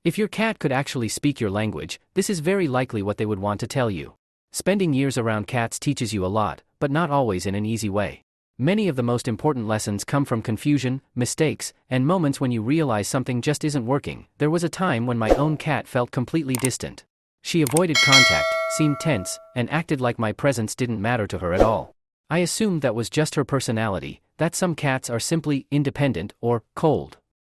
If your cat could actually speak your language, this is very likely what they would want to tell you. Spending years around cats teaches you a lot, but not always in an easy way. Many of the most important lessons come from confusion, mistakes, and moments when you realize something just isn't working. There was a time when my own cat felt completely distant. She avoided contact, seemed tense, and acted like my presence didn't matter to her at all. I assumed that was just her personality, that some cats are simply independent or cold.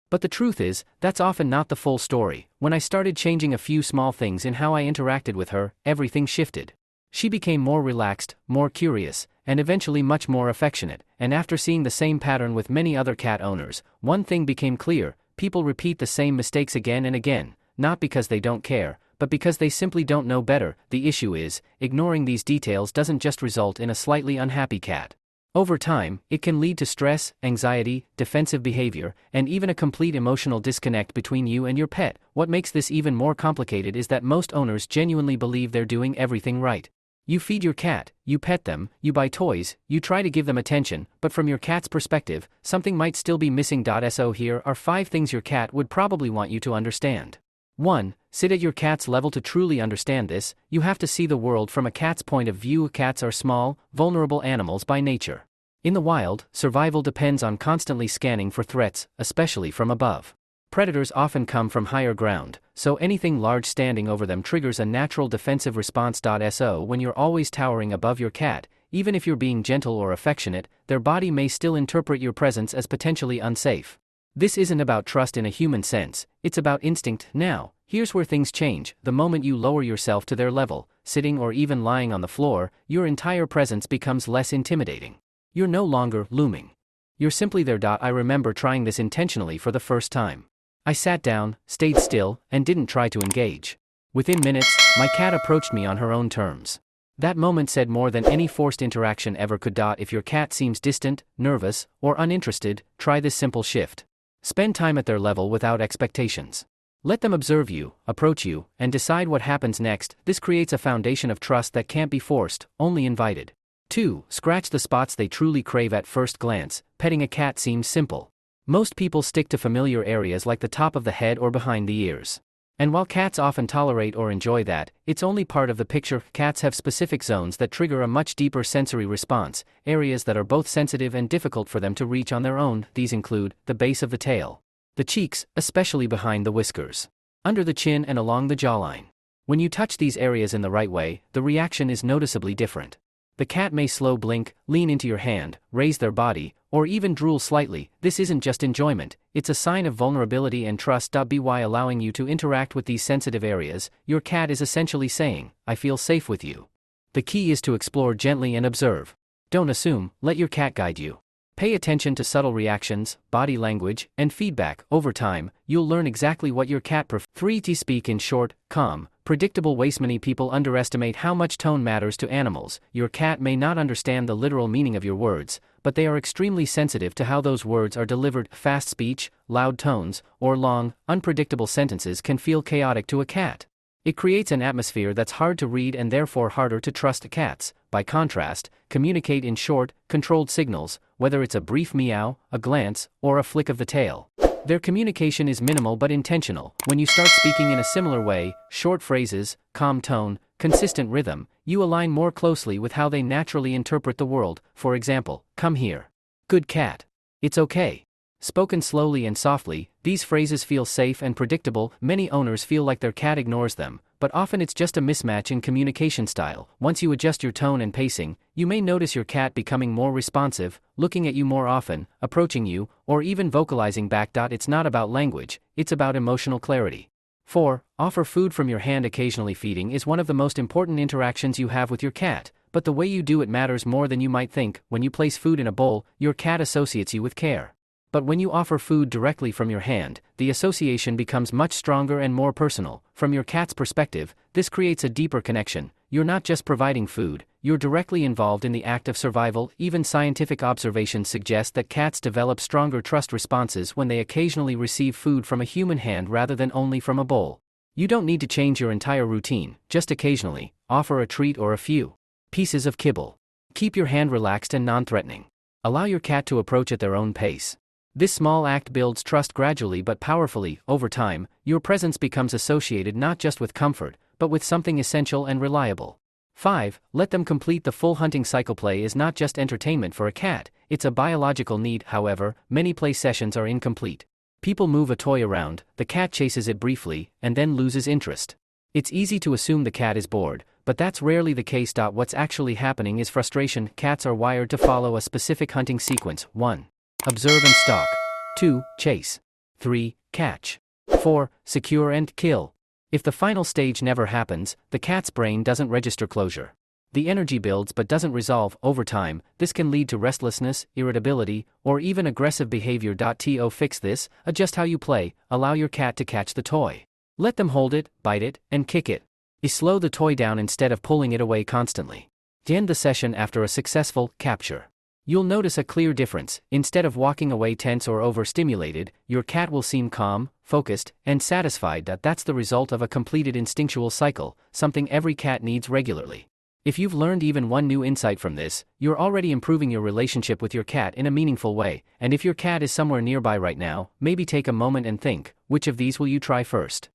But the truth is, that's often not the full story. When I started changing a few small things in how I interacted with her, everything shifted. She became more relaxed, more curious, and eventually much more affectionate. And after seeing the same pattern with many other cat owners, one thing became clear: people repeat the same mistakes again and again, not because they don't care, but because they simply don't know better. The issue is, ignoring these details doesn't just result in a slightly unhappy cat. Over time, it can lead to stress, anxiety, defensive behavior, and even a complete emotional disconnect between you and your pet. What makes this even more complicated is that most owners genuinely believe they're doing everything right. You feed your cat, you pet them, you buy toys, you try to give them attention, but from your cat's perspective, something might still be missing. So here are 5 things your cat would probably want you to understand. 1. Sit at your cat's level. To truly understand this, you have to see the world from a cat's point of view. Cats are small, vulnerable animals by nature. In the wild, survival depends on constantly scanning for threats, especially from above. Predators often come from higher ground, so anything large standing over them triggers a natural defensive response. So when you're always towering above your cat, even if you're being gentle or affectionate, their body may still interpret your presence as potentially unsafe. This isn't about trust in a human sense, it's about instinct. Now, here's where things change. The moment you lower yourself to their level, sitting or even lying on the floor, your entire presence becomes less intimidating. You're no longer looming. You're simply there. I remember trying this intentionally for the first time. I sat down, stayed still, and didn't try to engage. Within minutes, my cat approached me on her own terms. That moment said more than any forced interaction ever could. If your cat seems distant, nervous, or uninterested, try this simple shift. Spend time at their level without expectations. Let them observe you, approach you, and decide what happens next. This creates a foundation of trust that can't be forced, only invited. 2. Scratch the spots they truly crave. At first glance, petting a cat seems simple. Most people stick to familiar areas like the top of the head or behind the ears. And while cats often tolerate or enjoy that, it's only part of the picture. Cats have specific zones that trigger a much deeper sensory response, areas that are both sensitive and difficult for them to reach on their own. These include the base of the tail, the cheeks, especially behind the whiskers, under the chin and along the jawline. When you touch these areas in the right way, the reaction is noticeably different. The cat may slow blink, lean into your hand, raise their body, or even drool slightly. This isn't just enjoyment, it's a sign of vulnerability and trust. By allowing you to interact with these sensitive areas, your cat is essentially saying, "I feel safe with you." The key is to explore gently and observe. Don't assume, let your cat guide you. Pay attention to subtle reactions, body language, and feedback. Over time, you'll learn exactly what your cat prefers. 3. To speak in short, calm, predictable ways. Many people underestimate how much tone matters to animals. Your cat may not understand the literal meaning of your words, but they are extremely sensitive to how those words are delivered. Fast speech, loud tones, or long, unpredictable sentences can feel chaotic to a cat. It creates an atmosphere that's hard to read and therefore harder to trust. Cats, by contrast, communicate in short, controlled signals, whether it's a brief meow, a glance, or a flick of the tail. Their communication is minimal but intentional. When you start speaking in a similar way, short phrases, calm tone, consistent rhythm, you align more closely with how they naturally interpret the world. For example, "Come here. Good cat. It's okay." Spoken slowly and softly, these phrases feel safe and predictable. Many owners feel like their cat ignores them, but often it's just a mismatch in communication style. Once you adjust your tone and pacing, you may notice your cat becoming more responsive, looking at you more often, approaching you, or even vocalizing back. It's not about language, it's about emotional clarity. 4. Offer food from your hand. Occasionally feeding is one of the most important interactions you have with your cat, but the way you do it matters more than you might think. When you place food in a bowl, your cat associates you with care. But when you offer food directly from your hand, the association becomes much stronger and more personal. From your cat's perspective, this creates a deeper connection. You're not just providing food, you're directly involved in the act of survival. Even scientific observations suggest that cats develop stronger trust responses when they occasionally receive food from a human hand rather than only from a bowl. You don't need to change your entire routine, just occasionally, offer a treat or a few pieces of kibble. Keep your hand relaxed and non-threatening. Allow your cat to approach at their own pace. This small act builds trust gradually but powerfully. Over time, your presence becomes associated not just with comfort, but with something essential and reliable. 5. Let them complete the full hunting cycle. Play is not just entertainment for a cat, it's a biological need. However, many play sessions are incomplete. People move a toy around, the cat chases it briefly, and then loses interest. It's easy to assume the cat is bored, but that's rarely the case. What's actually happening is frustration. Cats are wired to follow a specific hunting sequence. 1. Observe and stalk. 2. Chase. 3. Catch. 4. Secure and kill. If the final stage never happens, the cat's brain doesn't register closure. The energy builds but doesn't resolve. Over time, this can lead to restlessness, irritability, or even aggressive behavior. To fix this, adjust how you play. Allow your cat to catch the toy. Let them hold it, bite it, and kick it. Slow the toy down instead of pulling it away constantly. End the session after a successful capture. You'll notice a clear difference. Instead of walking away tense or overstimulated, your cat will seem calm, focused, and satisfied. That's the result of a completed instinctual cycle, something every cat needs regularly. If you've learned even one new insight from this, you're already improving your relationship with your cat in a meaningful way. And if your cat is somewhere nearby right now, maybe take a moment and think, which of these will you try first?